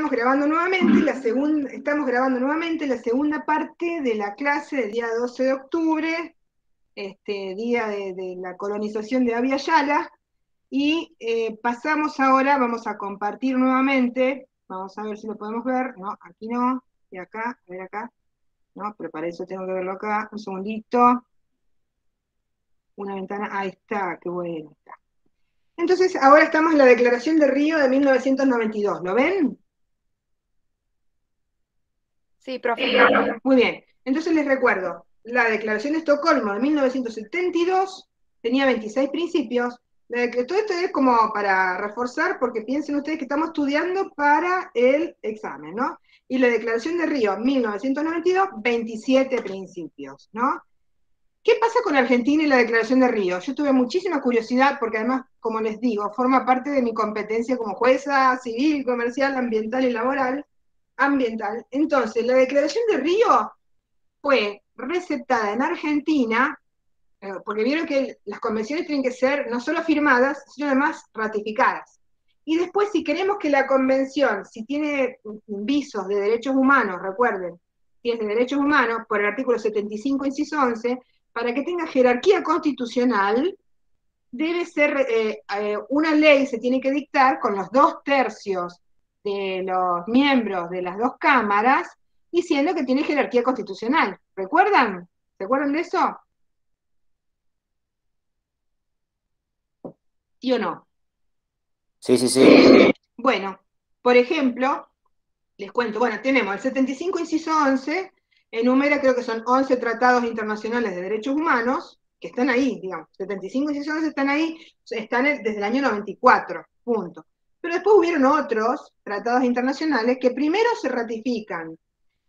estamos grabando nuevamente la segunda parte de la clase del día 12 de octubre, día de la colonización de Abya Yala, y pasamos ahora, vamos a compartir nuevamente, vamos a ver si lo podemos ver, no, aquí no, y acá, a ver acá, no, pero para eso tengo que verlo acá, un segundito, una ventana, ahí está, qué bueno está. Entonces, ahora estamos en la Declaración de Río de 1992, ¿lo ven? Sí, profe. Muy bien, entonces les recuerdo, la Declaración de Estocolmo de 1972 tenía 26 principios. Todo esto es como para reforzar, porque piensen ustedes que estamos estudiando para el examen, ¿no? Y la Declaración de Río 1992, 27 principios, ¿no? ¿Qué pasa con Argentina y la Declaración de Río? Yo tuve muchísima curiosidad, porque además, como les digo, forma parte de mi competencia como jueza civil, comercial, ambiental y laboral. Ambiental. Entonces, la Declaración de Río fue receptada en Argentina, porque vieron que las convenciones tienen que ser no solo firmadas, sino además ratificadas. Y después, si queremos que la convención, si tiene visos de derechos humanos, recuerden, si es de derechos humanos, por el artículo 75, inciso 11, para que tenga jerarquía constitucional, debe ser una ley, se tiene que dictar con los 2/3 de los miembros de las dos cámaras, diciendo que tiene jerarquía constitucional. ¿Recuerdan? ¿Se acuerdan de eso? ¿Sí o no? Sí, sí, sí. Bueno, por ejemplo, les cuento, bueno, tenemos el 75, inciso 11, enumera, creo que son 11 tratados internacionales de derechos humanos, que están ahí, digamos, 75, inciso 11 están ahí, están desde el año 94, punto. Pero después hubieron otros tratados internacionales que primero se ratifican,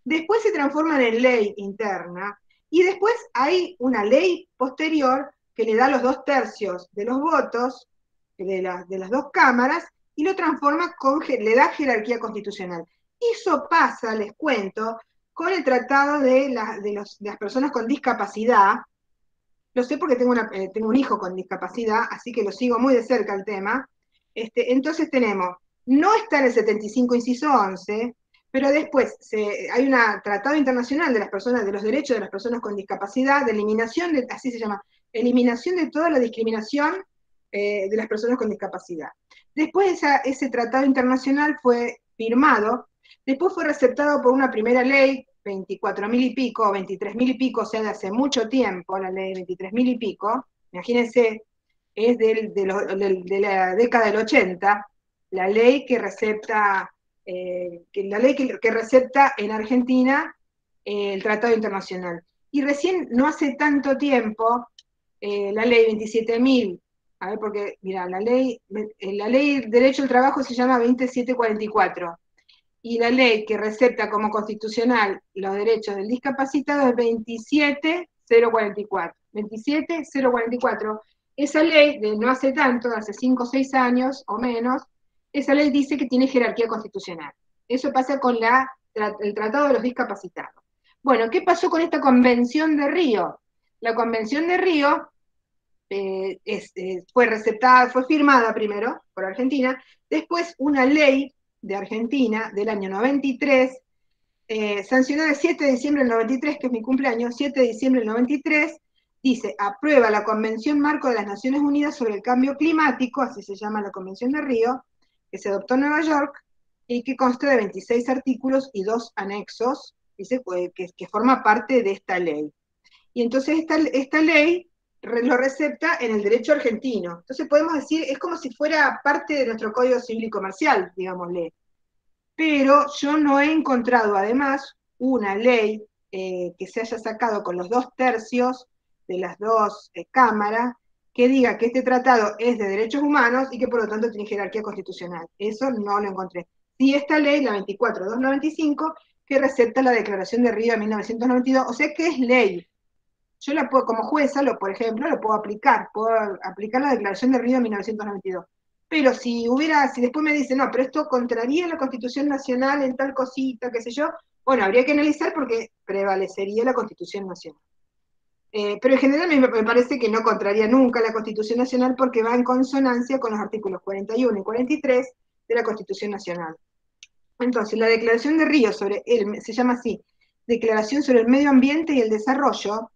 después se transforman en ley interna, y después hay una ley posterior que le da los 2/3 de los votos de las dos cámaras, y lo transforma le da jerarquía constitucional. Eso pasa, les cuento, con el tratado de las personas con discapacidad. Lo sé porque tengo un hijo con discapacidad, así que lo sigo muy de cerca el tema. Entonces tenemos, no está en el 75, inciso 11, pero después hay un tratado internacional de las personas, de los derechos de las personas con discapacidad, de eliminación, así se llama, eliminación de toda la discriminación de las personas con discapacidad. Después ese tratado internacional fue firmado, después fue receptado por una primera ley, 24.000 y pico, 23.000 y pico, o sea, de hace mucho tiempo, la ley 23.000 y pico, imagínense, es de la década del 80, la ley que recepta, que recepta en Argentina el Tratado Internacional. Y recién, no hace tanto tiempo, la ley 27.000, a ver, porque, mira, la ley Derecho al Trabajo se llama 2744, y la ley que recepta como constitucional los derechos del discapacitado es 27044. 27044. Esa ley, de no hace tanto, hace 5 o 6 años o menos, esa ley dice que tiene jerarquía constitucional. Eso pasa con el Tratado de los Discapacitados. Bueno, ¿qué pasó con esta Convención de Río? La Convención de Río fue receptada, fue firmada primero por Argentina, después una ley de Argentina del año 93, sancionada el 7 de diciembre del 93, que es mi cumpleaños, 7 de diciembre del 93, dice, aprueba la Convención Marco de las Naciones Unidas sobre el Cambio Climático, así se llama la Convención de Río, que se adoptó en Nueva York, y que consta de 26 artículos y 2 anexos, dice, que forma parte de esta ley. Y entonces esta ley lo recepta en el derecho argentino. Entonces podemos decir, es como si fuera parte de nuestro Código Civil y Comercial, digámosle. Pero yo no he encontrado, además, una ley que se haya sacado con los 2/3 de las dos cámaras que diga que este tratado es de derechos humanos y que por lo tanto tiene jerarquía constitucional. Eso no lo encontré. Sí, esta ley, la 24.295, que recepta la Declaración de Río de 1992, o sea que es ley. Yo la puedo, como jueza, por ejemplo, lo puedo aplicar la Declaración de Río de 1992. Pero si después me dicen, no, pero esto contraría la Constitución Nacional en tal cosita, qué sé yo, bueno, habría que analizar porque prevalecería la Constitución Nacional. Pero en general me parece que no contraría nunca la Constitución Nacional porque va en consonancia con los artículos 41 y 43 de la Constitución Nacional. Entonces, la Declaración de Río se llama así, Declaración sobre el Medio Ambiente y el Desarrollo,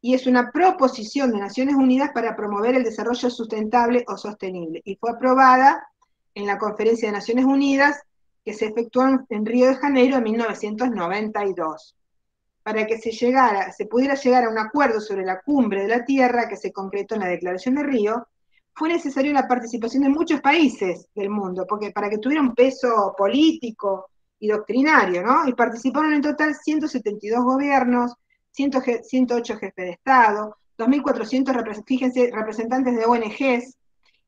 y es una proposición de Naciones Unidas para promover el desarrollo sustentable o sostenible, y fue aprobada en la Conferencia de Naciones Unidas que se efectuó en Río de Janeiro en 1992. Para que se pudiera llegar a un acuerdo sobre la cumbre de la Tierra que se concretó en la Declaración de Río, fue necesaria la participación de muchos países del mundo, porque para que tuviera un peso político y doctrinario, ¿no? Y participaron en total 172 gobiernos, 108 jefes de Estado, 2.400 representantes de ONGs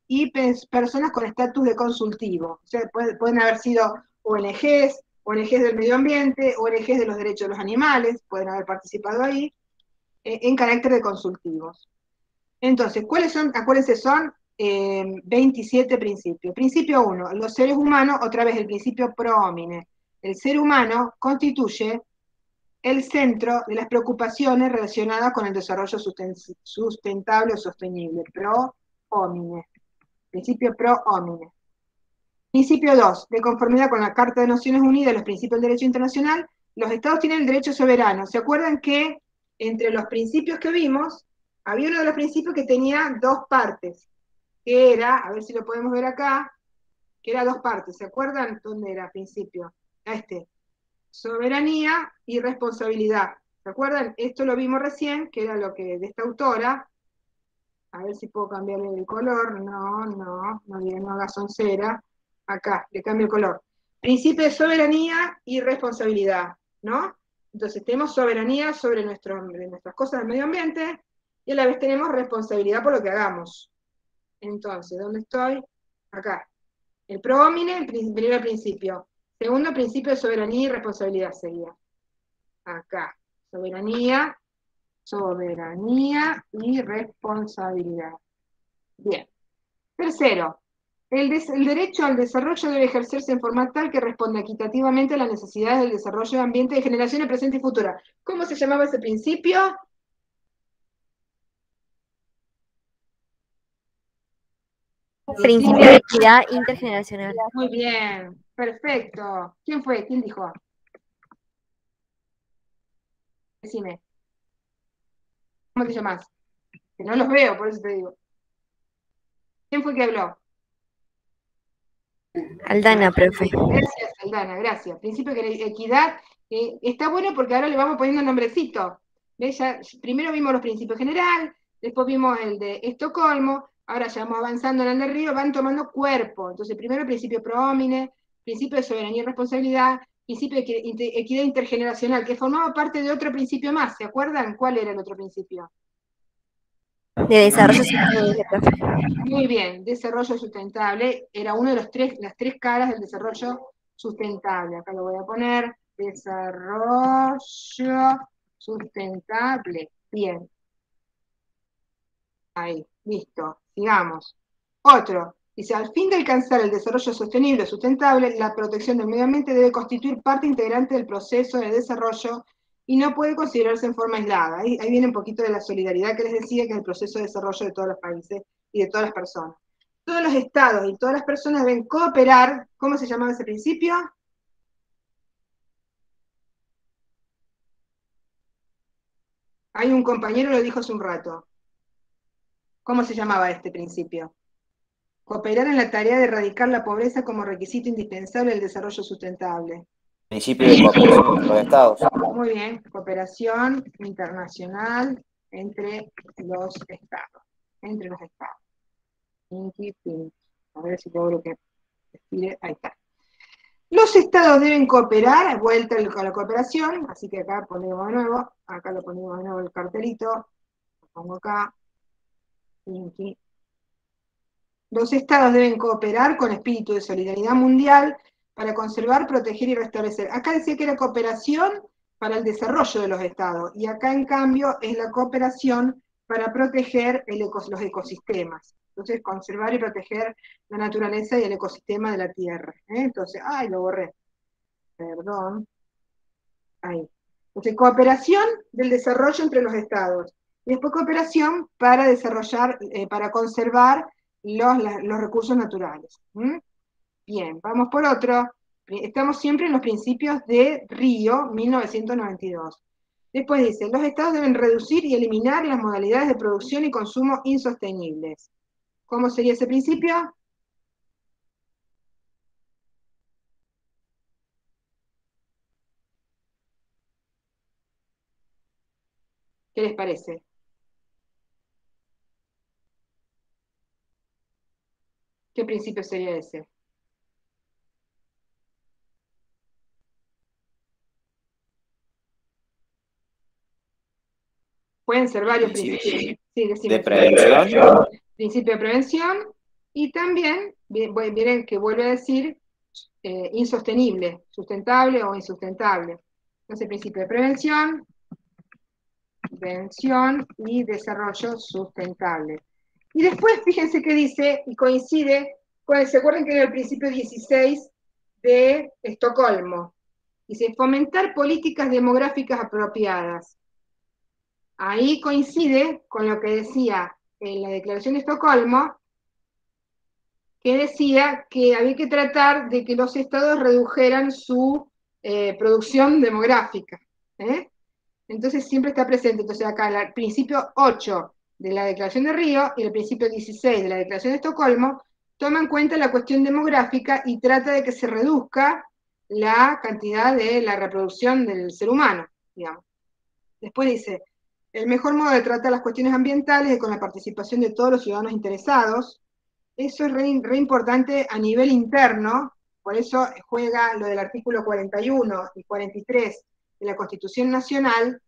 y personas con estatus de consultivo. O sea, pueden haber sido ONGs, ONGs del medio ambiente, ONGs de los derechos de los animales, pueden haber participado ahí, en carácter de consultivos. Entonces, ¿cuáles son? Acuérdense, son 27 principios. Principio 1, los seres humanos, otra vez el principio pro homine. El ser humano constituye el centro de las preocupaciones relacionadas con el desarrollo sustentable o sostenible, pro homine. Principio pro homine. Principio 2, de conformidad con la Carta de Naciones Unidas y los principios del derecho internacional, los estados tienen el derecho soberano. ¿Se acuerdan que entre los principios que vimos, había uno de los principios que tenía dos partes? Que era, a ver si lo podemos ver acá, que era dos partes. ¿Se acuerdan dónde era el principio? Soberanía y responsabilidad. ¿Se acuerdan? Esto lo vimos recién, que era lo que de esta autora. A ver si puedo cambiarle el color. No haga soncera. Acá, le cambio el color. Principio de soberanía y responsabilidad, ¿no? Entonces tenemos soberanía sobre nuestras cosas del medio ambiente y a la vez tenemos responsabilidad por lo que hagamos. Entonces, ¿dónde estoy? Acá. El pro homine, el primer principio. Segundo principio de soberanía y responsabilidad sería. Acá. Soberanía y responsabilidad. Bien. Tercero, el derecho al desarrollo debe ejercerse en forma tal que responda equitativamente a las necesidades del desarrollo de ambiente de generaciones presentes y futuras. ¿Cómo se llamaba ese principio? Principio de equidad intergeneracional. Muy bien, perfecto. ¿Quién fue? ¿Quién dijo? Decime. ¿Cómo te llamas? Que no los veo, por eso te digo. ¿Quién fue que habló? Aldana, profe. Gracias, Aldana, gracias. Principio de equidad, está bueno porque ahora le vamos poniendo el nombrecito. ¿Ves? Primero vimos los principios general, después vimos el de Estocolmo, ahora ya vamos avanzando en el de Río, van tomando cuerpo. Entonces, primero el principio pro homine, principio de soberanía y responsabilidad, principio de equidad intergeneracional, que formaba parte de otro principio más. ¿Se acuerdan cuál era el otro principio? De desarrollo sostenible, profe. Muy bien, desarrollo sustentable, era uno de las tres caras del desarrollo sustentable. Acá lo voy a poner, desarrollo sustentable. Bien. Ahí, listo, sigamos. Otro, dice, al fin de alcanzar el desarrollo sostenible o sustentable, la protección del medio ambiente debe constituir parte integrante del proceso de desarrollo y no puede considerarse en forma aislada. Ahí viene un poquito de la solidaridad que les decía, que es el proceso de desarrollo de todos los países y de todas las personas. Todos los estados y todas las personas deben cooperar. ¿Cómo se llamaba ese principio? Hay un compañero lo dijo hace un rato. ¿Cómo se llamaba este principio? Cooperar en la tarea de erradicar la pobreza como requisito indispensable del desarrollo sustentable. Principio de cooperación entre los estados. Muy bien, cooperación internacional entre los estados. Entre los estados. A ver si logro que estire. Ahí está. Los estados deben cooperar, vuelta con la cooperación, así que acá ponemos de nuevo, acá lo ponemos de nuevo el cartelito, lo pongo acá. Los estados deben cooperar con espíritu de solidaridad mundial para conservar, proteger y restablecer. Acá decía que era cooperación para el desarrollo de los estados, y acá en cambio es la cooperación para proteger los ecosistemas. Entonces, conservar y proteger la naturaleza y el ecosistema de la Tierra. Entonces, ¡ay, lo borré! Perdón. Ahí. Entonces, cooperación del desarrollo entre los estados. Y después cooperación para desarrollar, para conservar los recursos naturales. Bien, vamos por otro. Estamos siempre en los principios de Río, 1992. Después dice, los estados deben reducir y eliminar las modalidades de producción y consumo insostenibles. ¿Cómo sería ese principio? ¿Qué les parece? ¿Qué principio sería ese? Pueden ser varios principios. Sí, De prevención. Principio de prevención, y también, miren que vuelve a decir insostenible, sustentable o insustentable. Entonces, principio de prevención y desarrollo sustentable. Y después, fíjense que dice, y coincide con, ¿se acuerdan que era el principio 16 de Estocolmo? Dice, fomentar políticas demográficas apropiadas. Ahí coincide con lo que decía en la Declaración de Estocolmo, que decía que había que tratar de que los estados redujeran su producción demográfica. Entonces siempre está presente. Entonces acá el principio 8 de la Declaración de Río y el principio 16 de la Declaración de Estocolmo toma en cuenta la cuestión demográfica y trata de que se reduzca la cantidad de la reproducción del ser humano, digamos. Después dice, el mejor modo de tratar las cuestiones ambientales es con la participación de todos los ciudadanos interesados. Eso es re importante a nivel interno, por eso juega lo del artículo 41 y 43 de la Constitución Nacional,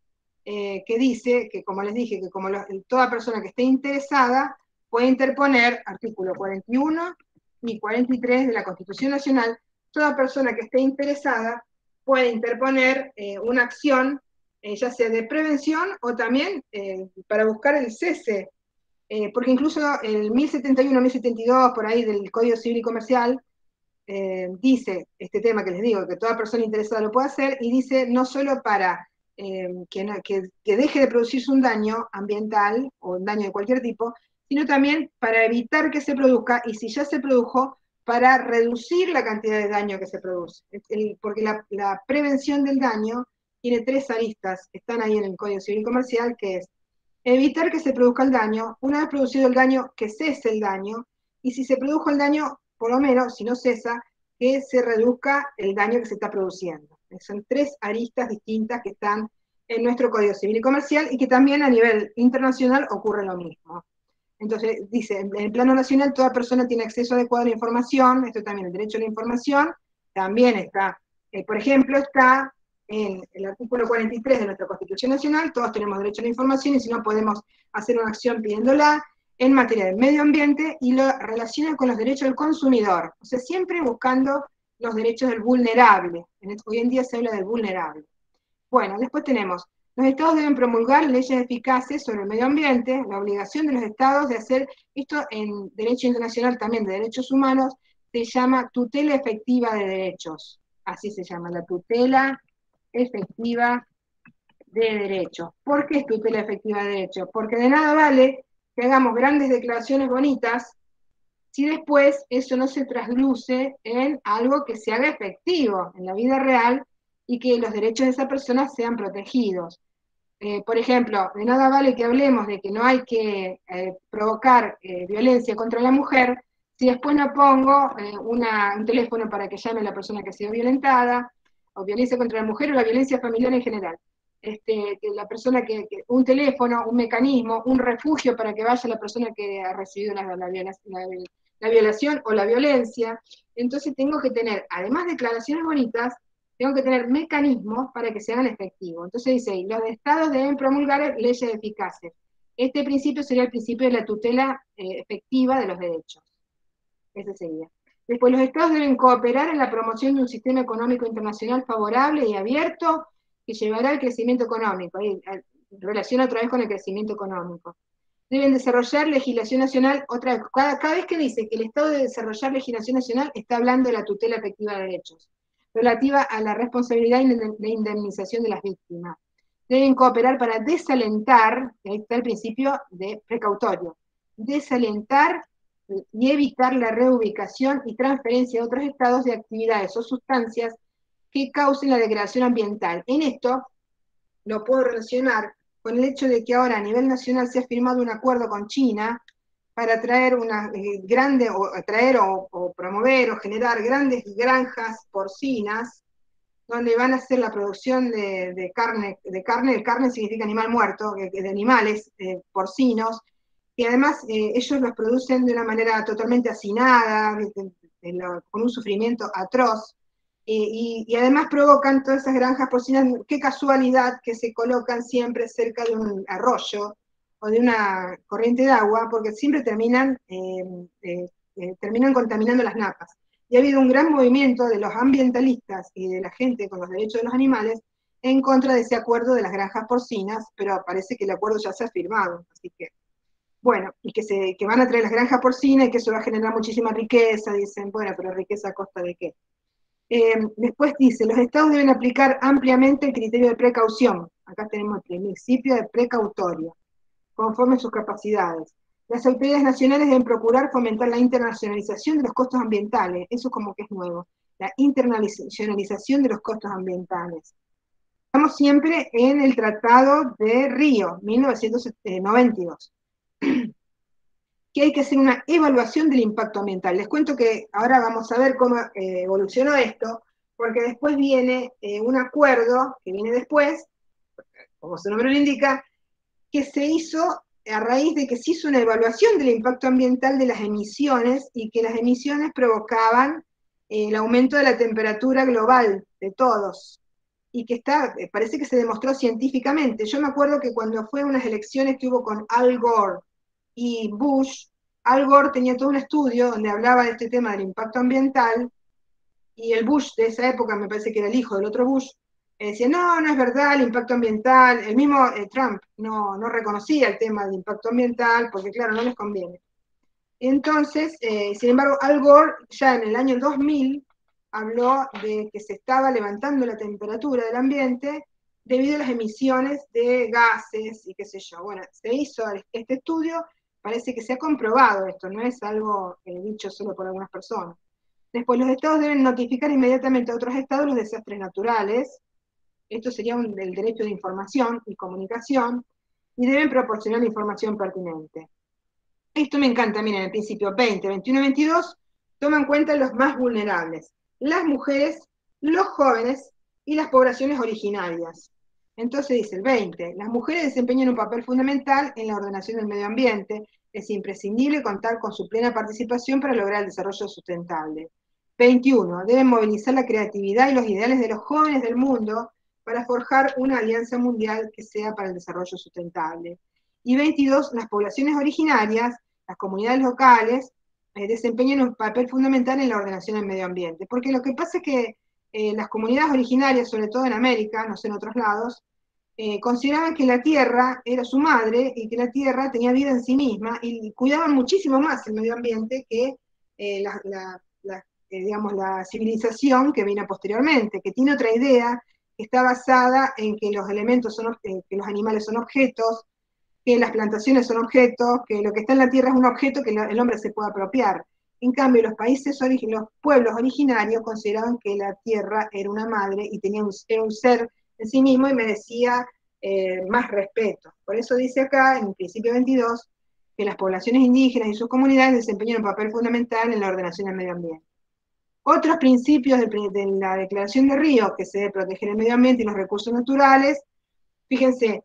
que dice que, como les dije, que como toda persona que esté interesada puede interponer, artículo 41 y 43 de la Constitución Nacional, toda persona que esté interesada puede interponer una acción, ya sea de prevención o también para buscar el cese, porque incluso el 1071, 1072, por ahí del Código Civil y Comercial, dice este tema que les digo, que toda persona interesada lo puede hacer, y dice no solo para que deje de producirse un daño ambiental o un daño de cualquier tipo, sino también para evitar que se produzca, y si ya se produjo, para reducir la cantidad de daño que se produce. Porque la prevención del daño tiene tres aristas que están ahí en el Código Civil y Comercial, que es evitar que se produzca el daño, una vez producido el daño, que cese el daño, y si se produjo el daño, por lo menos, si no cesa, que se reduzca el daño que se está produciendo. Son tres aristas distintas que están en nuestro Código Civil y Comercial y que también a nivel internacional ocurre lo mismo. Entonces, dice, en el plano nacional toda persona tiene acceso adecuado a la información, esto también, el derecho a la información, también está, por ejemplo, está en el artículo 43 de nuestra Constitución Nacional, todos tenemos derecho a la información y si no podemos hacer una acción pidiéndola, en materia del medio ambiente, y lo relaciona con los derechos del consumidor, o sea, siempre buscando los derechos del vulnerable. Hoy en día se habla del vulnerable. Bueno, después tenemos, los estados deben promulgar leyes eficaces sobre el medio ambiente, la obligación de los estados de hacer, esto en derecho internacional también de derechos humanos, se llama tutela efectiva de derechos, así se llama, la tutela efectiva de derechos. ¿Por qué es tutela efectiva de derechos? Porque de nada vale que hagamos grandes declaraciones bonitas si después eso no se trasluce en algo que se haga efectivo en la vida real y que los derechos de esa persona sean protegidos. Por ejemplo, de nada vale que hablemos de que no hay que provocar violencia contra la mujer si después no pongo un teléfono para que llame a la persona que ha sido violentada, o violencia contra la mujer o la violencia familiar en general. Que la persona un teléfono, un mecanismo, un refugio para que vaya la persona que ha recibido la violación o la violencia. Entonces tengo que tener, además de declaraciones bonitas, tengo que tener mecanismos para que se hagan efectivos. Entonces dice, los estados deben promulgar leyes eficaces. Este principio sería el principio de la tutela efectiva de los derechos. Ese sería. Después, los estados deben cooperar en la promoción de un sistema económico internacional favorable y abierto que llevará al crecimiento económico. Ahí relaciona otra vez con el crecimiento económico. Deben desarrollar legislación nacional, otra vez, cada vez que dice que el Estado debe desarrollar legislación nacional, está hablando de la tutela efectiva de derechos, relativa a la responsabilidad de indemnización de las víctimas. Deben cooperar para desalentar, ahí está el principio de precautorio, desalentar y evitar la reubicación y transferencia a otros estados de actividades o sustancias que causen la degradación ambiental. En esto lo puedo relacionar con el hecho de que ahora a nivel nacional se ha firmado un acuerdo con China para traer una grande, o traer o promover o generar grandes granjas porcinas donde van a hacer la producción de carne, carne significa animal muerto, de animales porcinos, y además ellos los producen de una manera totalmente hacinada, con un sufrimiento atroz, y además provocan todas esas granjas porcinas, qué casualidad que se colocan siempre cerca de un arroyo o de una corriente de agua, porque siempre terminan contaminando las napas. Y ha habido un gran movimiento de los ambientalistas y de la gente con los derechos de los animales en contra de ese acuerdo de las granjas porcinas, pero parece que el acuerdo ya se ha firmado, así que, bueno, y que van a traer las granjas porcinas y que eso va a generar muchísima riqueza, dicen, bueno, pero riqueza a costa de qué. Después dice, los estados deben aplicar ampliamente el criterio de precaución, acá tenemos el principio de precautoria, conforme a sus capacidades. Las autoridades nacionales deben procurar fomentar la internacionalización de los costos ambientales, eso como que es nuevo, la internacionalización de los costos ambientales. Estamos siempre en el Tratado de Río, 1992, que hay que hacer una evaluación del impacto ambiental. Les cuento que ahora vamos a ver cómo evolucionó esto, porque después viene un acuerdo, que viene después, como su nombre lo indica, que se hizo a raíz de que se hizo una evaluación del impacto ambiental de las emisiones y que las emisiones provocaban el aumento de la temperatura global de todos. Y que parece que se demostró científicamente. Yo me acuerdo que cuando fue unas elecciones que hubo con Al Gore y Bush, Al Gore tenía todo un estudio donde hablaba de este tema del impacto ambiental, y el Bush de esa época, me parece que era el hijo del otro Bush, decía, no, no es verdad, el impacto ambiental, el mismo Trump no reconocía el tema del impacto ambiental, porque claro, no les conviene. Entonces, sin embargo, Al Gore ya en el año 2000 habló de que se estaba levantando la temperatura del ambiente debido a las emisiones de gases y qué sé yo. Bueno, se hizo este estudio, parece que se ha comprobado esto, no es algo dicho solo por algunas personas. Después, los estados deben notificar inmediatamente a otros estados los desastres naturales. Esto sería el derecho de información y comunicación, y deben proporcionar la información pertinente. Esto me encanta, miren, el principio 20, 21 y 22 toman en cuenta los más vulnerables, las mujeres, los jóvenes y las poblaciones originarias. Entonces dice el 20, las mujeres desempeñan un papel fundamental en la ordenación del medio ambiente, es imprescindible contar con su plena participación para lograr el desarrollo sustentable. 21, deben movilizar la creatividad y los ideales de los jóvenes del mundo para forjar una alianza mundial que sea para el desarrollo sustentable. Y 22, las poblaciones originarias, las comunidades locales, desempeñan un papel fundamental en la ordenación del medio ambiente. Porque lo que pasa es que las comunidades originarias, sobre todo en América, no sé en otros lados, consideraban que la tierra era su madre y que la tierra tenía vida en sí misma y cuidaban muchísimo más el medio ambiente que digamos, la civilización que vino posteriormente, que tiene otra idea, que está basada en que los elementos son, que los animales son objetos, que las plantaciones son objetos, que lo que está en la tierra es un objeto que el hombre se puede apropiar. En cambio, los pueblos originarios consideraban que la tierra era una madre y era un ser en sí mismo y merecía más respeto. Por eso dice acá, en el principio 22, que las poblaciones indígenas y sus comunidades desempeñan un papel fundamental en la ordenación del medio ambiente. Otros principios de la Declaración de Río, que se debe proteger el medio ambiente y los recursos naturales, fíjense,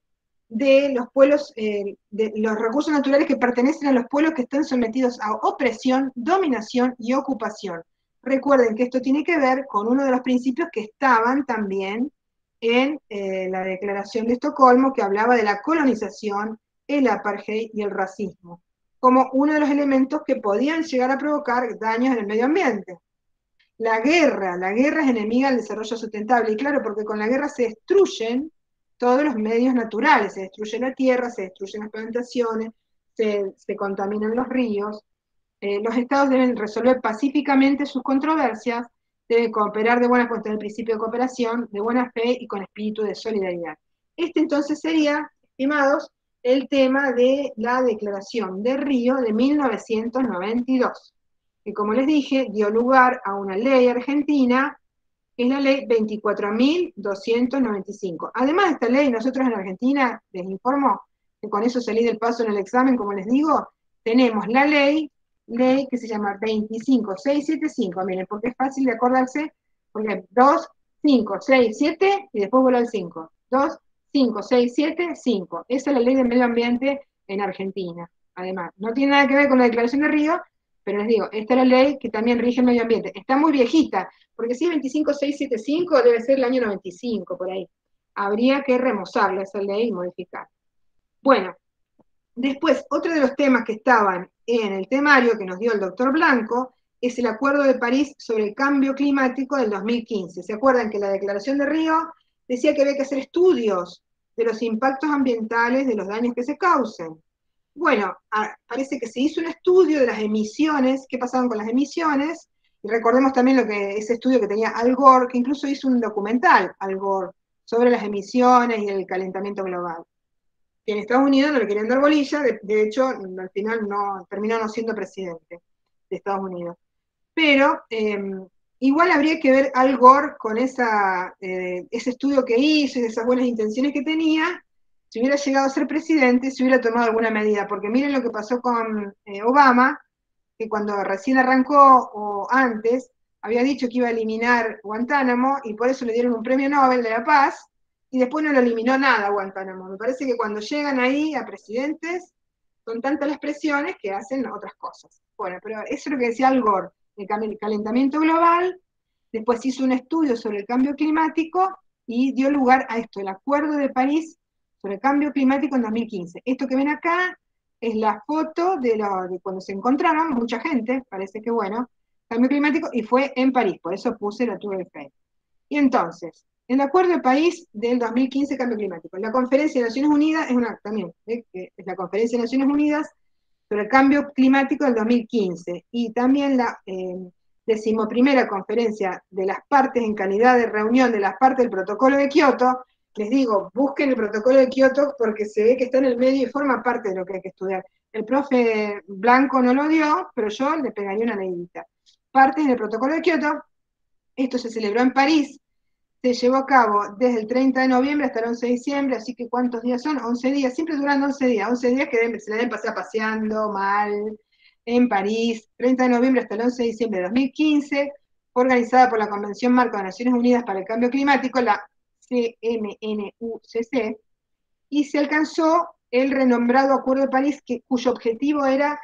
de los pueblos, de los recursos naturales que pertenecen a los pueblos que están sometidos a opresión, dominación y ocupación. Recuerden que esto tiene que ver con uno de los principios que estaban también en la Declaración de Estocolmo, que hablaba de la colonización, el apartheid y el racismo, como uno de los elementos que podían llegar a provocar daños en el medio ambiente. La guerra es enemiga del desarrollo sustentable, y claro, porque con la guerra se destruyen todos los medios naturales, se destruye la tierra, se destruyen las plantaciones, se contaminan los ríos. Los estados deben resolver pacíficamente sus controversias, deben cooperar de buena cuenta en el principio de cooperación, de buena fe y con espíritu de solidaridad. Este entonces sería, estimados, el tema de la Declaración de Río de 1992, que como les dije, dio lugar a una ley argentina, que es la ley 24.295. Además de esta ley, nosotros en Argentina, les informo, que con eso salí del paso en el examen, como les digo, tenemos la ley que se llama 25675, miren, porque es fácil de acordarse, porque 2, 5, 6, 7, y después vuelve al 5. 2, 5, 6, 7, 5. Esa es la ley de medio ambiente en Argentina. Además, no tiene nada que ver con la Declaración de Río, pero les digo, esta es la ley que también rige el medio ambiente. Está muy viejita, porque si es 25675 debe ser el año 95, por ahí. Habría que remozarla esa ley y modificar. Bueno, después, otro de los temas que estaban en el temario que nos dio el doctor Blanco es el Acuerdo de París sobre el Cambio Climático del 2015. ¿Se acuerdan que la Declaración de Río decía que había que hacer estudios de los impactos ambientales, de los daños que se causen? Bueno, parece que se hizo un estudio de las emisiones, qué pasaban con las emisiones, y recordemos también ese estudio que tenía Al Gore, que incluso hizo un documental, Al Gore, sobre las emisiones y el calentamiento global. Que en Estados Unidos no le querían dar bolilla, de hecho, al final terminó no siendo presidente de Estados Unidos. Pero igual habría que ver Al Gore con ese estudio que hizo y esas buenas intenciones que tenía. Si hubiera llegado a ser presidente, si hubiera tomado alguna medida, porque miren lo que pasó con Obama, que cuando recién arrancó o antes, había dicho que iba a eliminar Guantánamo y por eso le dieron un premio Nobel de la Paz, y después no lo eliminó nada Guantánamo. Me parece que cuando llegan ahí a presidentes, son tantas las presiones que hacen otras cosas. Bueno, pero eso es lo que decía Al Gore, el calentamiento global. Después hizo un estudio sobre el cambio climático y dio lugar a esto, el Acuerdo de París sobre el cambio climático en 2015. Esto que ven acá es la foto de cuando se encontraron, mucha gente, parece que bueno, cambio climático, y fue en París, por eso puse la Tour Eiffel. Y entonces, el Acuerdo de París del 2015, cambio climático. La Conferencia de Naciones Unidas es también, que es la Conferencia de Naciones Unidas sobre el cambio climático del 2015, y también la 11ª conferencia de las partes en calidad de reunión de las partes del protocolo de Kioto. Les digo, busquen el protocolo de Kioto porque se ve que está en el medio y forma parte de lo que hay que estudiar. El profe Blanco no lo dio, pero yo le pegaría una leidita. Partes del protocolo de Kioto. Esto se celebró en París, se llevó a cabo desde el 30 de noviembre hasta el 11 de diciembre, así que ¿cuántos días son? 11 días, siempre duran 11 días que se la deben pasar paseando mal en París, 30 de noviembre hasta el 11 de diciembre de 2015, organizada por la Convención Marco de Naciones Unidas para el Cambio Climático, la CMNUCC, y se alcanzó el renombrado Acuerdo de París, cuyo objetivo era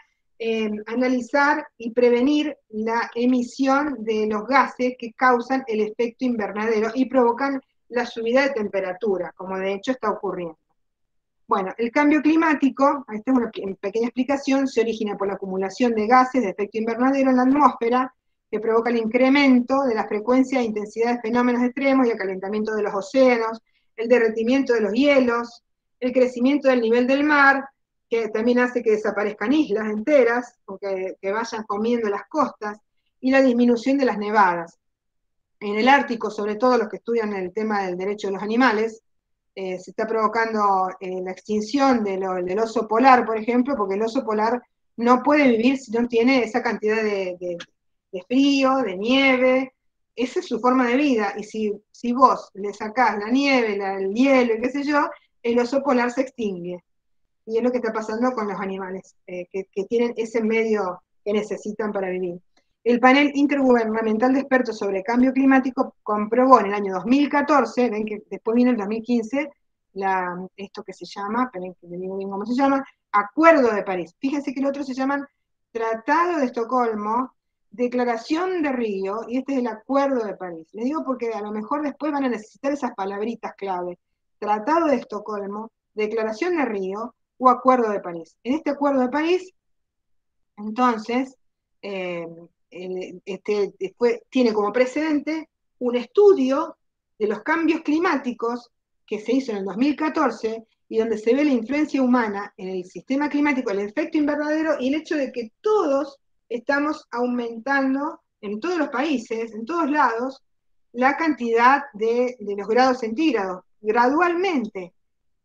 analizar y prevenir la emisión de los gases que causan el efecto invernadero y provocan la subida de temperatura, como de hecho está ocurriendo. Bueno, el cambio climático, esta es una pequeña explicación, se origina por la acumulación de gases de efecto invernadero en la atmósfera, que provoca el incremento de la frecuencia e intensidad de fenómenos extremos y el calentamiento de los océanos, el derretimiento de los hielos, el crecimiento del nivel del mar, que también hace que desaparezcan islas enteras, o que vayan comiendo las costas, y la disminución de las nevadas. En el Ártico, sobre todo los que estudian el tema del derecho de los animales, se está provocando la extinción del oso polar, por ejemplo, porque el oso polar no puede vivir si no tiene esa cantidad de frío, de nieve. Esa es su forma de vida, y si vos le sacás la nieve, el hielo y qué sé yo, el oso polar se extingue. Y es lo que está pasando con los animales, que tienen ese medio que necesitan para vivir. El panel intergubernamental de expertos sobre cambio climático comprobó en el año 2014, ven que después viene el 2015, esto que se llama, esperen que le digo bien cómo se llama, Acuerdo de París. Fíjense que el otro se llaman Tratado de Estocolmo, Declaración de Río, y este es el Acuerdo de París. Les digo porque a lo mejor después van a necesitar esas palabritas clave. Tratado de Estocolmo, Declaración de Río o Acuerdo de París. En este Acuerdo de París, entonces, tiene como precedente un estudio de los cambios climáticos que se hizo en el 2014 y donde se ve la influencia humana en el sistema climático, el efecto invernadero y el hecho de que todos estamos aumentando en todos los países, en todos lados, la cantidad de los grados centígrados, gradualmente.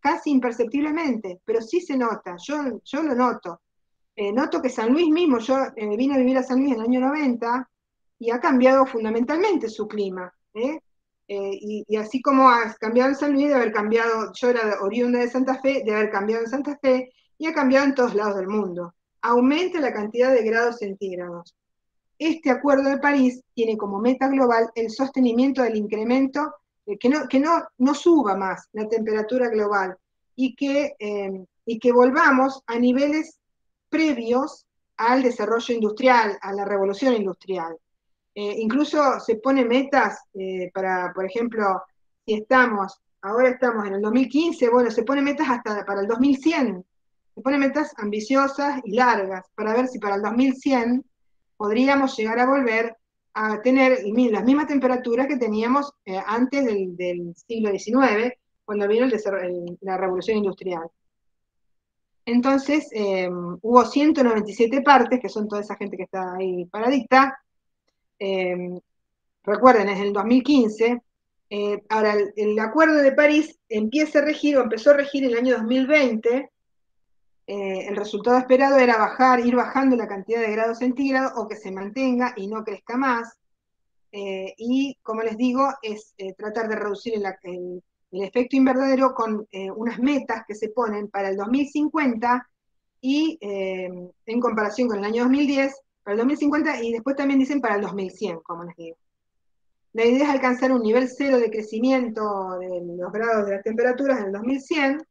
casi imperceptiblemente, pero sí se nota, yo lo noto. Noto que San Luis mismo, yo vine a vivir a San Luis en el año 90 y ha cambiado fundamentalmente su clima. Y así como ha cambiado en San Luis, de haber cambiado, yo era oriunda de Santa Fe, de haber cambiado en Santa Fe, y ha cambiado en todos lados del mundo. Aumenta la cantidad de grados centígrados. Este Acuerdo de París tiene como meta global el sostenimiento del incremento, que no suba más la temperatura global y que volvamos a niveles previos al desarrollo industrial, a la revolución industrial. Incluso se pone metas para, por ejemplo, si ahora estamos en el 2015, bueno, se pone metas hasta para el 2100, se pone metas ambiciosas y largas, para ver si para el 2100 podríamos llegar a volver a tener las mismas temperaturas que teníamos antes del siglo XIX, cuando vino la revolución industrial. Entonces, hubo 197 partes, que son toda esa gente que está ahí paradita. Recuerden, es el 2015. Ahora, el Acuerdo de París empezó a regir en el año 2020. El resultado esperado era ir bajando la cantidad de grados centígrados o que se mantenga y no crezca más. Y, como les digo, es tratar de reducir el efecto invernadero con unas metas que se ponen para el 2050 y en comparación con el año 2010, para el 2050 y después también dicen para el 2100, como les digo. La idea es alcanzar un nivel cero de crecimiento de los grados de las temperaturas en el 2100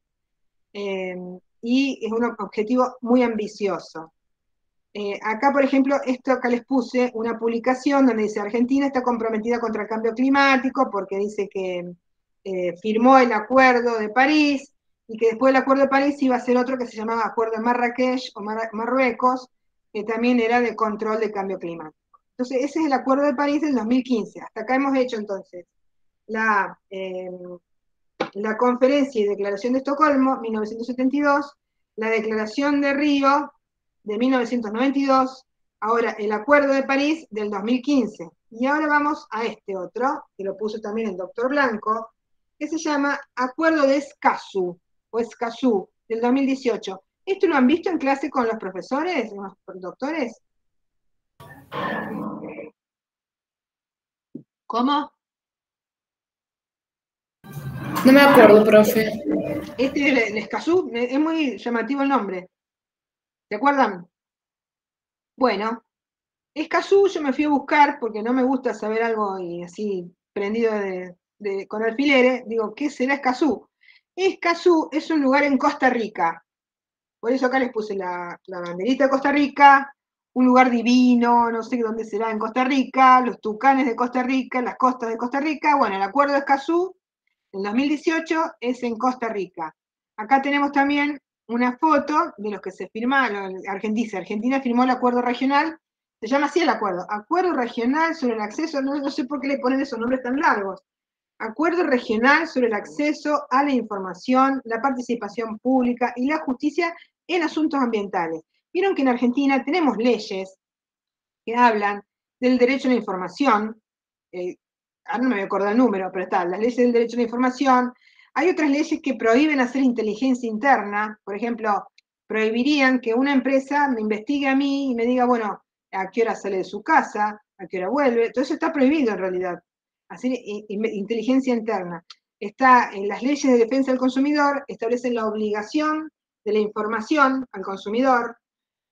y es un objetivo muy ambicioso. Acá, por ejemplo, acá les puse una publicación donde dice Argentina está comprometida contra el cambio climático porque dice que firmó el Acuerdo de París y que después del Acuerdo de París iba a ser otro que se llamaba Acuerdo de Marrakech o Marruecos, que también era de control del cambio climático. Entonces, ese es el Acuerdo de París del 2015. Hasta acá hemos hecho entonces la Conferencia y Declaración de Estocolmo, 1972, la Declaración de Río, de 1992, ahora el Acuerdo de París del 2015. Y ahora vamos a este otro, que lo puso también el doctor Blanco, que se llama Acuerdo de Escazú, o Escazú, del 2018. ¿Esto lo han visto en clase con los profesores, los doctores? ¿Cómo? No me acuerdo, profe. Este es el Escazú, es muy llamativo el nombre. ¿Se acuerdan? Bueno, Escazú yo me fui a buscar porque no me gusta saber algo y así prendido con alfileres. Digo, ¿qué será Escazú? Escazú es un lugar en Costa Rica. Por eso acá les puse la banderita de Costa Rica, un lugar divino, no sé dónde será en Costa Rica, los tucanes de Costa Rica, las costas de Costa Rica. Bueno, el Acuerdo de Escazú, en 2018, es en Costa Rica. Acá tenemos también una foto de los que se firmaron. Argentina firmó el acuerdo regional, se llama así el acuerdo, Acuerdo Regional sobre el Acceso, no sé por qué le ponen esos nombres tan largos, Acuerdo Regional sobre el Acceso a la Información, la Participación Pública y la Justicia en Asuntos Ambientales. Vieron que en Argentina tenemos leyes que hablan del derecho a la información, ahora no me voy a acordar el número, pero está, las leyes del derecho a la información. Hay otras leyes que prohíben hacer inteligencia interna, por ejemplo, prohibirían que una empresa me investigue a mí y me diga, bueno, a qué hora sale de su casa, a qué hora vuelve, todo eso está prohibido en realidad, hacer inteligencia interna. En las leyes de defensa del consumidor, establecen la obligación de la información al consumidor.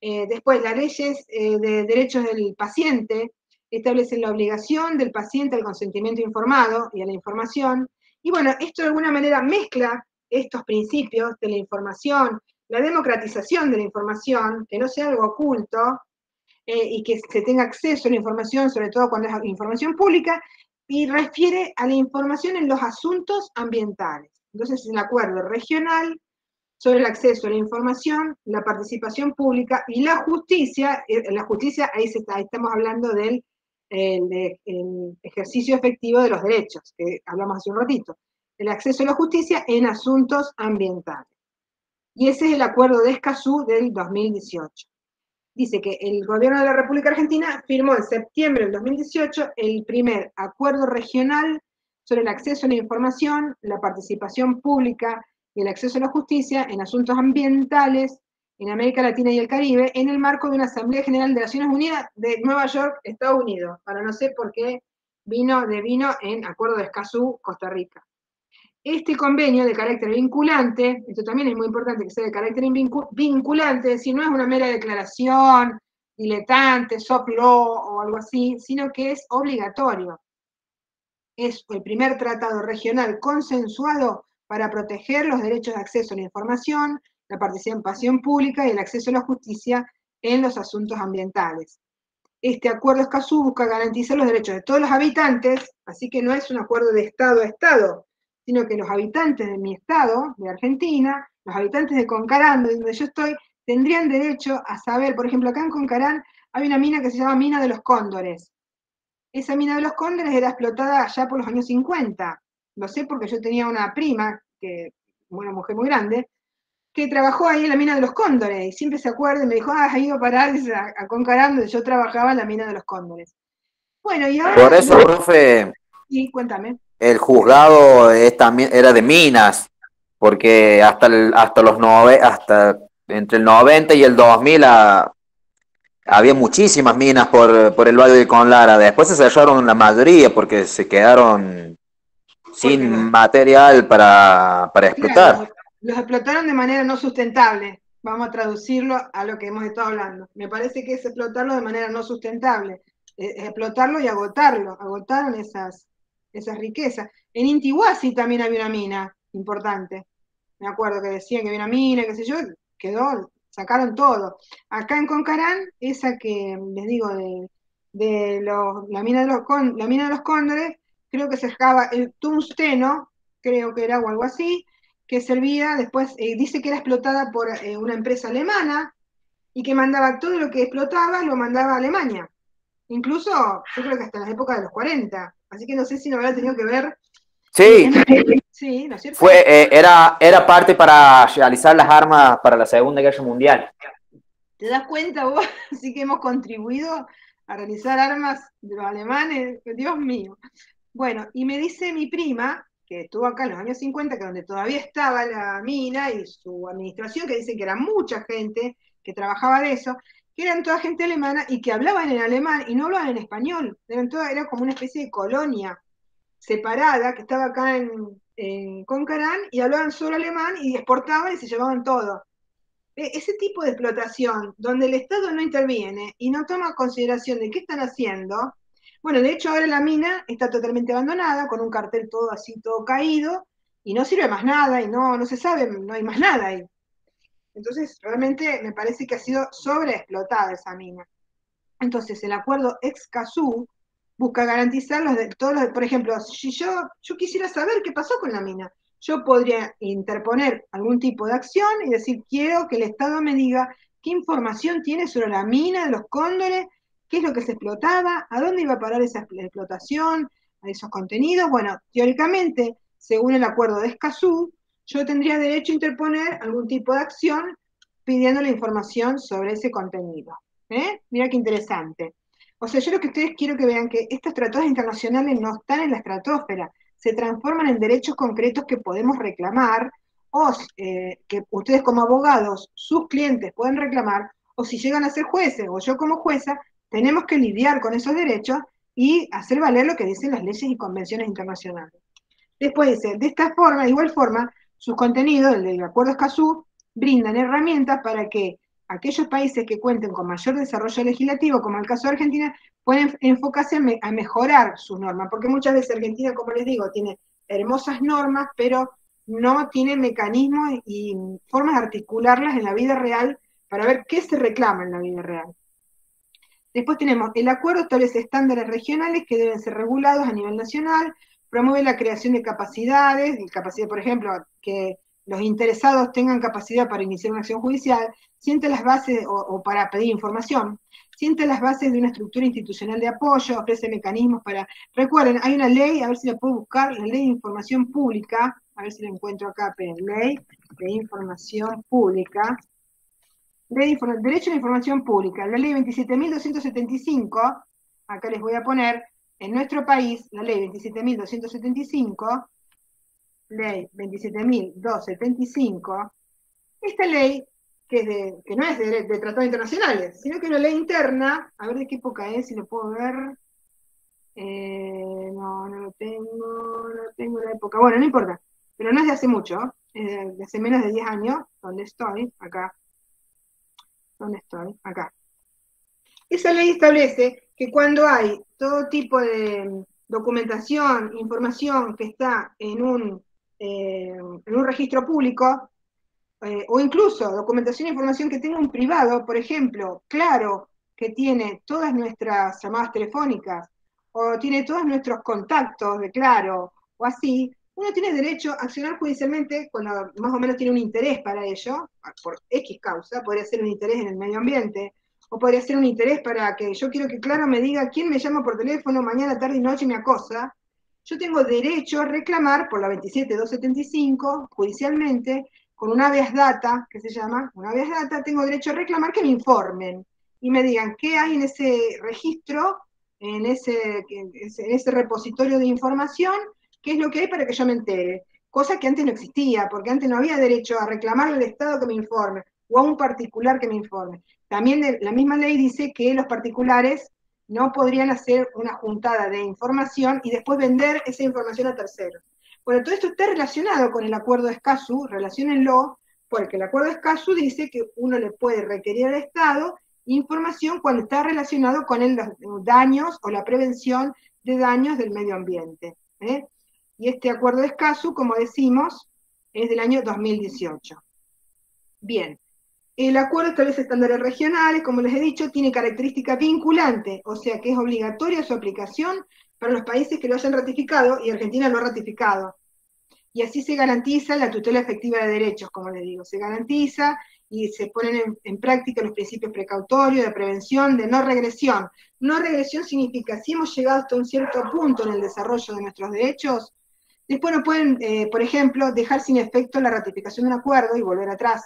Después, las leyes de derechos del paciente establecen la obligación del paciente al consentimiento informado y a la información. Y bueno, esto de alguna manera mezcla estos principios de la información, la democratización de la información, que no sea algo oculto, y que se tenga acceso a la información, sobre todo cuando es información pública, y refiere a la información en los asuntos ambientales. Entonces, el acuerdo regional sobre el acceso a la información, la participación pública y la justicia ahí estamos hablando del el ejercicio efectivo de los derechos, que hablamos hace un ratito, el acceso a la justicia en asuntos ambientales. Y ese es el acuerdo de Escazú del 2018. Dice que el gobierno de la República Argentina firmó en septiembre del 2018 el primer acuerdo regional sobre el acceso a la información, la participación pública y el acceso a la justicia en asuntos ambientales en América Latina y el Caribe, en el marco de una Asamblea General de Naciones Unidas de Nueva York, Estados Unidos. Ahora no sé por qué vino en Acuerdo de Escazú, Costa Rica. Este convenio de carácter vinculante, esto también es muy importante que sea de carácter vinculante, es decir, no es una mera declaración diletante, soft law o algo así, sino que es obligatorio. Es el primer tratado regional consensuado para proteger los derechos de acceso a la información, la participación pública y el acceso a la justicia en los asuntos ambientales. Este acuerdo Escazú busca garantizar los derechos de todos los habitantes, así que no es un acuerdo de Estado a Estado, sino que los habitantes de mi estado, de Argentina, los habitantes de Concarán, donde yo estoy, tendrían derecho a saber, por ejemplo, acá en Concarán hay una mina que se llama Mina de los Cóndores. Esa mina de los Cóndores era explotada allá por los años 50. Lo sé porque yo tenía una prima, una mujer muy grande, que trabajó ahí en la mina de los Cóndores, y siempre se acuerda y me dijo, has ido a parar a Concarán, donde yo trabajaba en la mina de los Cóndores. Bueno, y ahora... Por eso, profe, sí, cuéntame. el juzgado también era de minas, porque hasta entre el 90 y el 2000 había muchísimas minas por el Valle de Conlara. Después se cerraron la mayoría porque se quedaron sin material para explotar. Claro, los explotaron de manera no sustentable. Vamos a traducirlo a lo que hemos estado hablando. Me parece que es explotarlo de manera no sustentable. Explotarlo y agotarlo. Agotaron esas riquezas. En Intihuasi también había una mina importante. Me acuerdo que decían que había una mina, qué sé yo, sacaron todo. Acá en Concarán, esa que les digo la mina de los Cóndores, creo que se sacaba el tungsteno, creo que era o algo así, que servía después, dice que era explotada por una empresa alemana y que mandaba todo lo que explotaba, lo mandaba a Alemania. Incluso, yo creo que hasta en las épocas de los 40. Así que no sé si no habrá tenido que ver. Sí, sí, ¿no es cierto? Era parte para realizar las armas para la Segunda Guerra Mundial. ¿Te das cuenta vos? Así que hemos contribuido a realizar armas de los alemanes. Dios mío. Bueno, y me dice mi prima, que estuvo acá en los años 50, que donde todavía estaba la mina y su administración, que dicen que era mucha gente que trabajaba de eso, que eran toda gente alemana y que hablaban en alemán y no hablaban en español. Era como una especie de colonia separada que estaba acá en Concarán y hablaban solo alemán y exportaban y se llevaban todo. Ese tipo de explotación, donde el Estado no interviene y no toma consideración de qué están haciendo. Bueno, de hecho ahora la mina está totalmente abandonada, con un cartel todo así, todo caído, y no sirve más nada, y no se sabe, no hay más nada ahí. Entonces, realmente me parece que ha sido sobreexplotada esa mina. Entonces, el acuerdo Escazú busca garantizar por ejemplo, si yo quisiera saber qué pasó con la mina, yo podría interponer algún tipo de acción y decir, quiero que el Estado me diga qué información tiene sobre la mina de los Cóndores, qué es lo que se explotaba, a dónde iba a parar esa explotación, a esos contenidos. Bueno, teóricamente, según el acuerdo de Escazú, yo tendría derecho a interponer algún tipo de acción pidiendo la información sobre ese contenido. Mira qué interesante. O sea, yo lo que ustedes quiero que vean que estos tratados internacionales no están en la estratosfera, se transforman en derechos concretos que podemos reclamar, o que ustedes como abogados, sus clientes pueden reclamar, o si llegan a ser jueces, o yo como jueza, tenemos que lidiar con esos derechos y hacer valer lo que dicen las leyes y convenciones internacionales. Después dice, de igual forma, sus contenidos, el del Acuerdo Escazú, brindan herramientas para que aquellos países que cuenten con mayor desarrollo legislativo, como el caso de Argentina, pueden enfocarse a mejorar sus normas, porque muchas veces Argentina, como les digo, tiene hermosas normas, pero no tiene mecanismos y formas de articularlas en la vida real para ver qué se reclama en la vida real. Después tenemos, el acuerdo establece estándares regionales que deben ser regulados a nivel nacional, promueve la creación de capacidades, por ejemplo, que los interesados tengan capacidad para iniciar una acción judicial, siente las bases, o para pedir información, siente las bases de una estructura institucional de apoyo, ofrece mecanismos para... Recuerden, hay una ley, a ver si la puedo buscar, la Ley de Información Pública, a ver si la encuentro acá, Ley de Información Pública, Derecho a la Información Pública, la Ley 27.275, acá les voy a poner, en nuestro país, la Ley 27.275, ley 27.275, esta ley, que no es de tratados internacionales, sino que es una ley interna, a ver de qué época es, si lo puedo ver. No lo tengo la época. Bueno, no importa, pero no es de hace mucho, es de hace menos de 10 años, donde estoy, acá. ¿Dónde estoy? Acá. Esa ley establece que cuando hay todo tipo de documentación, información que está en un registro público, o incluso documentación e información que tenga un privado, por ejemplo, Claro, que tiene todas nuestras llamadas telefónicas, o tiene todos nuestros contactos de Claro, o así, uno tiene derecho a accionar judicialmente cuando más o menos tiene un interés para ello, por X causa, podría ser un interés en el medio ambiente, o podría ser un interés para que yo quiero que Claro me diga quién me llama por teléfono mañana, tarde y noche y me acosa. Yo tengo derecho a reclamar por la 27.275 judicialmente con un habeas data, que se llama, un habeas data, tengo derecho a reclamar que me informen y me digan qué hay en ese registro, en ese repositorio de información, qué es lo que hay para que yo me entere. Cosa que antes no existía, porque antes no había derecho a reclamarle al Estado que me informe, o a un particular que me informe. También la misma ley dice que los particulares no podrían hacer una juntada de información y después vender esa información a terceros. Bueno, todo esto está relacionado con el acuerdo de Escazú, relaciónenlo, porque el acuerdo de Escazú dice que uno le puede requerir al Estado información cuando está relacionado con los daños o la prevención de daños del medio ambiente. Y este acuerdo de Escazú, como decimos, es del año 2018. Bien, el acuerdo establece estándares regionales, como les he dicho, tiene característica vinculante, o sea que es obligatoria su aplicación para los países que lo hayan ratificado, y Argentina lo ha ratificado. Y así se garantiza la tutela efectiva de derechos, como les digo, se garantiza y se ponen en práctica los principios precautorios, de prevención, de no regresión. No regresión significa, si hemos llegado hasta un cierto punto en el desarrollo de nuestros derechos, después no pueden, por ejemplo, dejar sin efecto la ratificación de un acuerdo y volver atrás.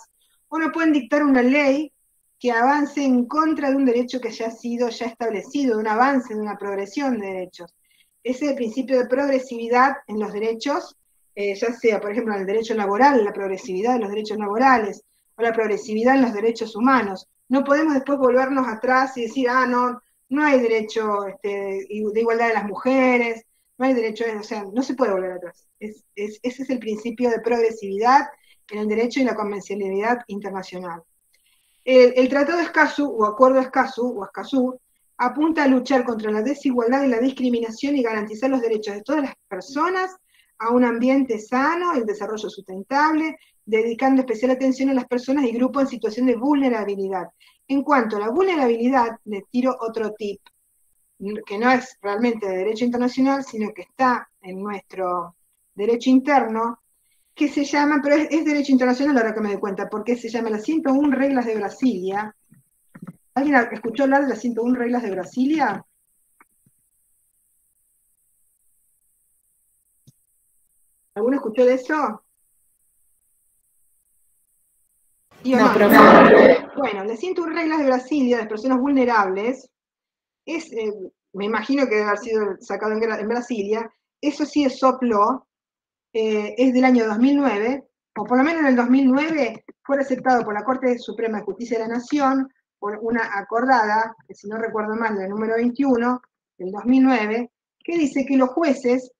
O no pueden dictar una ley que avance en contra de un derecho que ya ha sido ya establecido, de un avance, de una progresión de derechos. Ese es el principio de progresividad en los derechos, ya sea, por ejemplo, en el derecho laboral, la progresividad de los derechos laborales, o la progresividad en los derechos humanos. No podemos después volvernos atrás y decir, no hay derecho de igualdad de las mujeres, no hay derecho, o sea, no se puede volver atrás. Ese es el principio de progresividad en el derecho y la convencionalidad internacional. El Tratado de Escazú, o Acuerdo de Escazú, o Escazú, apunta a luchar contra la desigualdad y la discriminación y garantizar los derechos de todas las personas a un ambiente sano y el desarrollo sustentable, dedicando especial atención a las personas y grupos en situación de vulnerabilidad. En cuanto a la vulnerabilidad, les tiro otro tip, que no es realmente de derecho internacional, sino que está en nuestro derecho interno, que se llama, pero es derecho internacional ahora que me doy cuenta, porque se llama las 101 reglas de Brasilia. ¿Alguien escuchó hablar de las 101 reglas de Brasilia? ¿Alguno escuchó de eso? ¿Sí o No, no? profe. Bueno, las 101 reglas de Brasilia, de las personas vulnerables, me imagino que debe haber sido sacado en Brasilia, eso sí es soft law, es del año 2009, o por lo menos en el 2009 fue aceptado por la Corte Suprema de Justicia de la Nación, por una acordada, que si no recuerdo mal, la número 21 del 2009, que dice que los jueces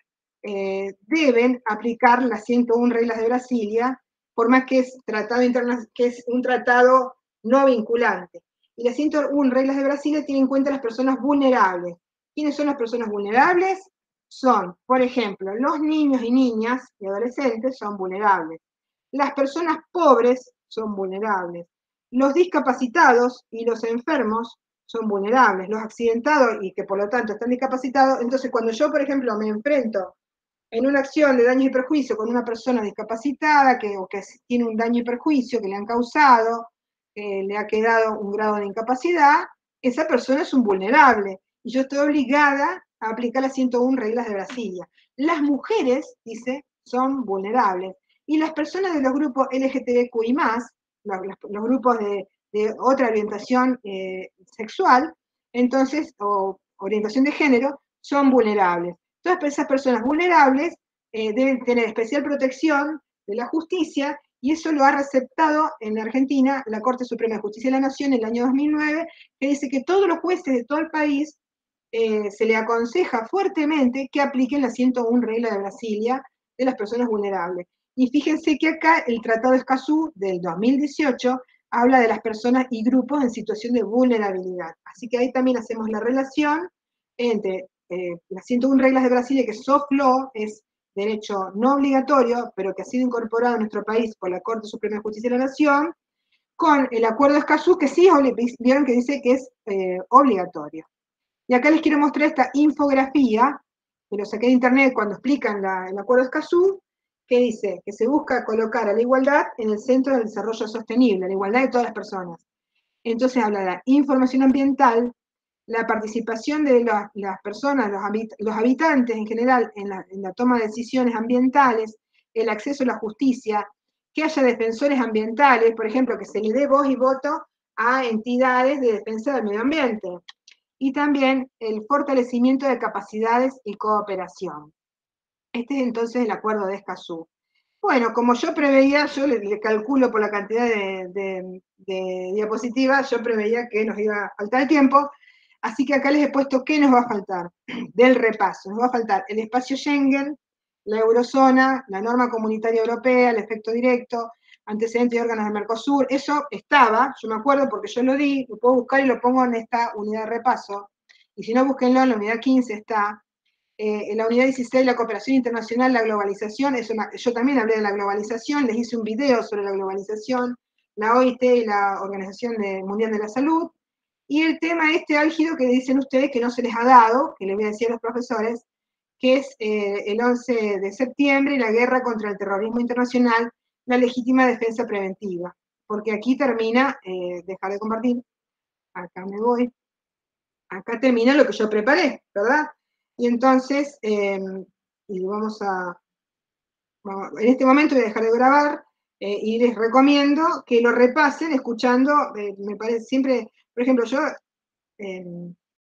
deben aplicar las 101 reglas de Brasilia, por más que que es un tratado no vinculante. Y las 101 reglas de Brasilia tienen en cuenta las personas vulnerables. ¿Quiénes son las personas vulnerables? Son, por ejemplo, los niños y niñas y adolescentes son vulnerables. Las personas pobres son vulnerables. Los discapacitados y los enfermos son vulnerables. Los accidentados y que por lo tanto están discapacitados. Entonces, cuando yo, por ejemplo, me enfrento en una acción de daños y perjuicio con una persona discapacitada o que tiene un daño y perjuicio que le han causado, le ha quedado un grado de incapacidad, esa persona es un vulnerable. Y yo estoy obligada a aplicar las 101 reglas de Brasilia. Las mujeres, dice, son vulnerables. Y las personas de los grupos LGTBQI+, los grupos de otra orientación sexual, entonces, o orientación de género, son vulnerables. Todas esas personas vulnerables deben tener especial protección de la justicia, y eso lo ha receptado en Argentina la Corte Suprema de Justicia de la Nación en el año 2009, que dice que todos los jueces de todo el país se le aconseja fuertemente que apliquen las 101 reglas de Brasilia de las personas vulnerables. Y fíjense que acá el Tratado de Escazú del 2018 habla de las personas y grupos en situación de vulnerabilidad. Así que ahí también hacemos la relación entre las 101 reglas de Brasilia, que es soft law, es derecho no obligatorio, pero que ha sido incorporado en nuestro país por la Corte Suprema de Justicia de la Nación, con el Acuerdo de Escazú, que sí, vieron que dice que es obligatorio. Y acá les quiero mostrar esta infografía, que lo saqué de internet cuando explican el Acuerdo de Escazú, que dice que se busca colocar a la igualdad en el centro del desarrollo sostenible, la igualdad de todas las personas. Entonces habla de la información ambiental, la participación de las personas, los habitantes en general en la toma de decisiones ambientales, el acceso a la justicia, que haya defensores ambientales, por ejemplo, que se le dé voz y voto a entidades de defensa del medio ambiente, y también el fortalecimiento de capacidades y cooperación. Este es entonces el Acuerdo de Escazú. Bueno, como yo preveía, yo le calculo por la cantidad de diapositivas, yo preveía que nos iba a faltar el tiempo, así que acá les he puesto qué nos va a faltar del repaso. Nos va a faltar el espacio Schengen, la eurozona, la norma comunitaria europea, el efecto directo, antecedentes de órganos del Mercosur. Eso estaba, yo me acuerdo porque yo lo di, lo puedo buscar y lo pongo en esta unidad de repaso. Y si no, búsquenlo, en la unidad 15 está. En la unidad 16, la cooperación internacional, la globalización, yo también hablé de la globalización, les hice un video sobre la globalización, la OIT y la Organización Mundial de la Salud, y el tema este álgido que dicen ustedes que no se les ha dado, que les voy a decir a los profesores, que es el 11 de septiembre y la guerra contra el terrorismo internacional, la legítima defensa preventiva. Porque aquí termina, dejar de compartir, acá me voy, acá termina lo que yo preparé, ¿verdad? Y entonces, en este momento voy a dejar de grabar y les recomiendo que lo repasen escuchando, me parece siempre, por ejemplo, yo